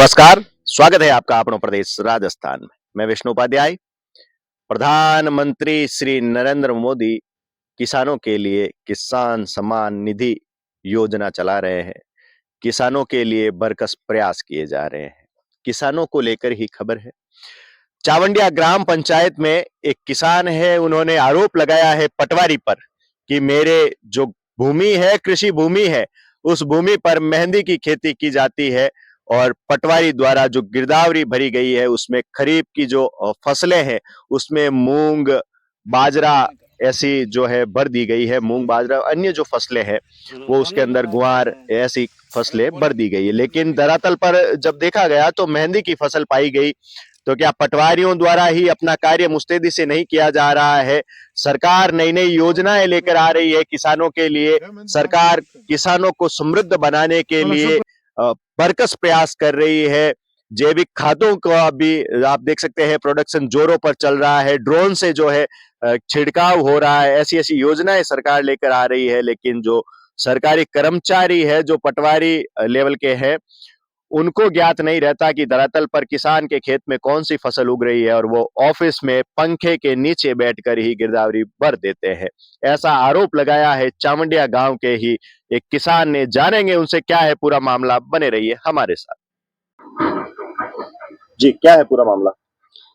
नमस्कार, स्वागत है आपका अपनो प्रदेश राजस्थान में। मैं विष्णु उपाध्याय। प्रधानमंत्री श्री नरेंद्र मोदी किसानों के लिए किसान सम्मान निधि योजना चला रहे हैं। किसानों के लिए बरकस प्रयास किए जा रहे हैं। किसानों को लेकर ही खबर है। चावंडिया ग्राम पंचायत में एक किसान है, उन्होंने आरोप लगाया है पटवारी पर कि मेरे जो भूमि है, कृषि भूमि है, उस भूमि पर मेहंदी की खेती की जाती है और पटवारी द्वारा जो गिरदावरी भरी गई है उसमें खरीफ की जो फसलें हैं उसमें मूंग, बाजरा ऐसी जो है भर दी गई है। मूंग, बाजरा, अन्य जो फसलें हैं वो उसके अंदर गुआर ऐसी फसलें भर दी गई है। लेकिन धरातल पर जब देखा गया तो मेहंदी की फसल पाई गई। तो क्या पटवारियों द्वारा ही अपना कार्य मुस्तैदी से नहीं किया जा रहा है? सरकार नई नई योजनाएं लेकर आ रही है किसानों के लिए। सरकार किसानों को समृद्ध बनाने के लिए बरकस प्रयास कर रही है। जैविक खादों का भी आप देख सकते हैं प्रोडक्शन जोरों पर चल रहा है। ड्रोन से जो है छिड़काव हो रहा है। ऐसी ऐसी योजनाएं सरकार लेकर आ रही है। लेकिन जो सरकारी कर्मचारी है, जो पटवारी लेवल के हैं, उनको ज्ञात नहीं रहता कि धरातल पर किसान के खेत में कौन सी फसल उग रही है और वो ऑफिस में पंखे के नीचे बैठकर ही गिरदावरी भर देते हैं। ऐसा आरोप लगाया है चावंडिया गांव के ही एक किसान ने। जानेंगे उनसे क्या है पूरा मामला। बने रहिए हमारे साथ। जी, क्या है पूरा मामला?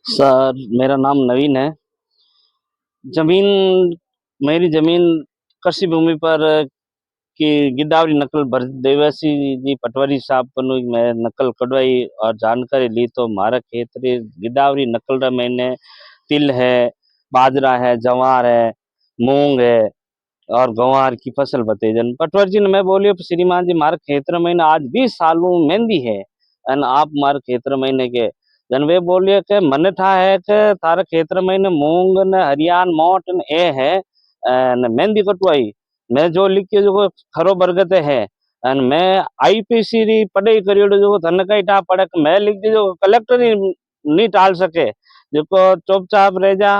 सर, मेरा नाम नवीन है। जमीन मेरी जमीन कृषि भूमि पर की गिरदावरी नकल भर देवासी जी पटवारी साहब को मैं नकल कढवाई और जानकारी ली तो मारा खेत रे गिरदावरी नकल रा मैंने तिल है, बाजरा है, जवार है, मूंग है और गंवार की फसल बते जन पटवारी जी ने मैं बोलियो श्रीमान जी मारे खेत महीने आज 20 सालों मेहंदी है एन आप मारे खेत महीने के जन वे बोलिए के मन था है के तारे खेत महीने मूंग ने हरियाण मोट ने ए है न मेहंदी कटवाई मैं जो लिख के जो खरो बरगते है एन मैं आईपीसी री पढ़ाई करियोडो जो धन कई टा पड़े मैं लिख दी जो कलेक्टर ही नहीं टाल सके जो चुपचाप रह जा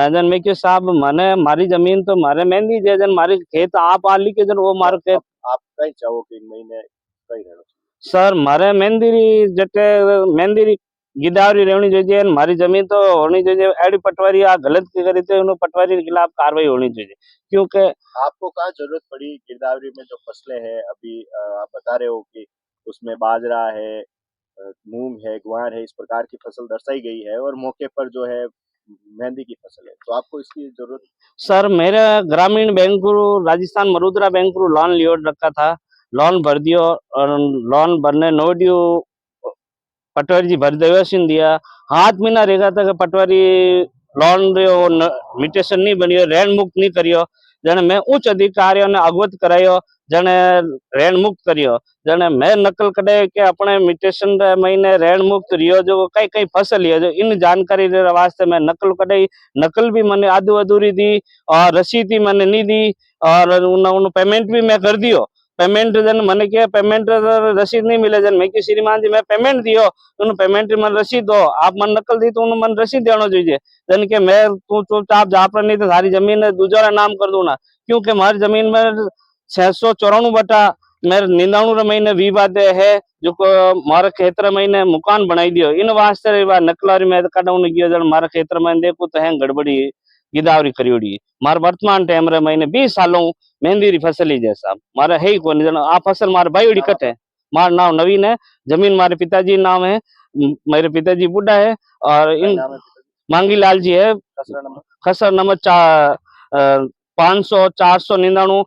जन मैं के साहब मने मारी जमीन तो मारे मेहंदी जे जन मारी खेत आप आ लिखे जन वो मारो खेत आप कहीं चाहो कि इन महीने कहीं रहना चाहिए? सर मारे मेहंदी री जटे मेहंदी री गिरदावरी रहनी चाहिए मारी जमीन तो होनी चाहिए एडी पटवारी आ गलत की करी तो उन्होंने पटवारी के खिलाफ कार्रवाई होनी चाहिए क्योंकि आपको कहाँ जरूरत पड़ी गिरदावरी में? जो फसलें हैं अभी आप बता रहे हो कि उसमें बाजरा है, मूंग है, ग्वार है, इस प्रकार की फसल दर्शाई गई है और मौके पर जो है मेहंदी की फसल है, तो आपको इसकी जरूरत? सर मेरा ग्रामीण बैंक राजस्थान मरुद्रा बैंक लोन लियो रखा था, लोन भर दियो और लोन भरने नो ड्यू पटवारी जी भर देवेशन दिया हाथ महीना रहेगा था पटवारी लोन मिटेशन नहीं बनियो ऋण मुक्त नहीं करियो जने मैं उच्च अधिकारियों ने अवगत करायो जने ऋण मुक्त करियो जने मैं नकल कड़े के अपने मिटेशन महीने ऋण मुक्त रियो जो कई कई फसल लियो जो इन जानकारी वास्ते मैं नकल कड़ाई नकल भी मैंने आधु अधूरी दी और रसीद मैंने नहीं दी और उन पेमेंट भी मैं कर दियो पेमेंट जन मैंने क्या पेमेंट रसीद नहीं मिले जन मैं कि श्रीमान जी मैं पेमेंट दियो उन पेमेंट मन रसीद दो आप मन नकल दी तो उन मन रसीद देना चाहिए जन के मैं तू चुपचाप जा पर नहीं तो सारी जमीन दूसरा नाम कर दूँ ना क्योंकि हमारी जमीन में 694 बटा मेरे 99 महीने विवाद है जो मारे खेतर महीने मकान बनाई दियो इन वास्ते नकलारी में कटाऊ गयो जन मारे खेतर में देखो तो है गड़बड़ी गिदावरी करियोड़ी मारे वर्तमान टाइम रे महीने 20 सालों मेहंदी री फसल ही जैसा मारे है ही कौन जन आ फसल मारे भाई उड़ी कट है मारा नाम नवीन है जमीन मारे पिताजी नाम है मेरे पिताजी बुढ़ा है और इन मांगी लाल जी है खसर नंबर 500 499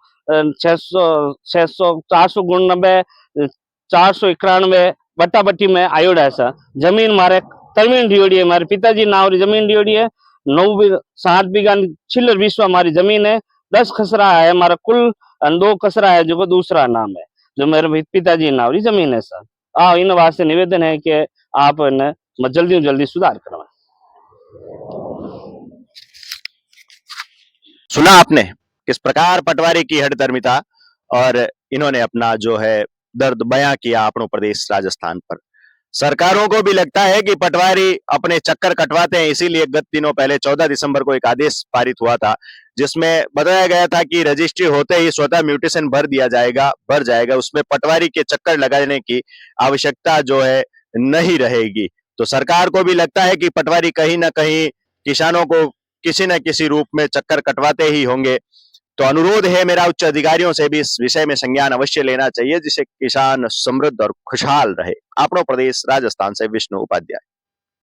600 499 491 बट्टा बट्टी में आयोड़ा है सर जमीन मारे तलमीन डियोड़ी है मारे पिताजी नाम री जमीन डियोड़ी है 7 बीघा छिल्लर विश्व हमारी जमीन है 10 खसरा है हमारा कुल 2 खसरा है जो दूसरा नाम है जो मेरे पिताजी नाम री जमीन है सर इन वास्ते निवेदन है कि आप इन्हें जल्दी सुधार करवाएं। सुना आपने किस प्रकार पटवारी की हठधर्मिता और इन्होंने अपना जो है दर्द बयां किया अपनो प्रदेश राजस्थान पर। सरकारों को भी लगता है कि पटवारी अपने चक्कर कटवाते हैं, इसीलिए गत दिनों पहले 14 दिसंबर को एक आदेश पारित हुआ था जिसमें बताया गया था कि रजिस्ट्री होते ही स्वतः म्यूटेशन भर जाएगा। उसमें पटवारी के चक्कर लगाने की आवश्यकता जो है नहीं रहेगी। तो सरकार को भी लगता है कि पटवारी कहीं ना कहीं किसानों को किसी न किसी रूप में चक्कर कटवाते ही होंगे। तो अनुरोध है मेरा उच्च अधिकारियों से भी इस विषय में संज्ञान अवश्य लेना चाहिए, जिससे किसान समृद्ध और खुशहाल रहे। आपनो प्रदेश राजस्थान से विष्णु उपाध्याय।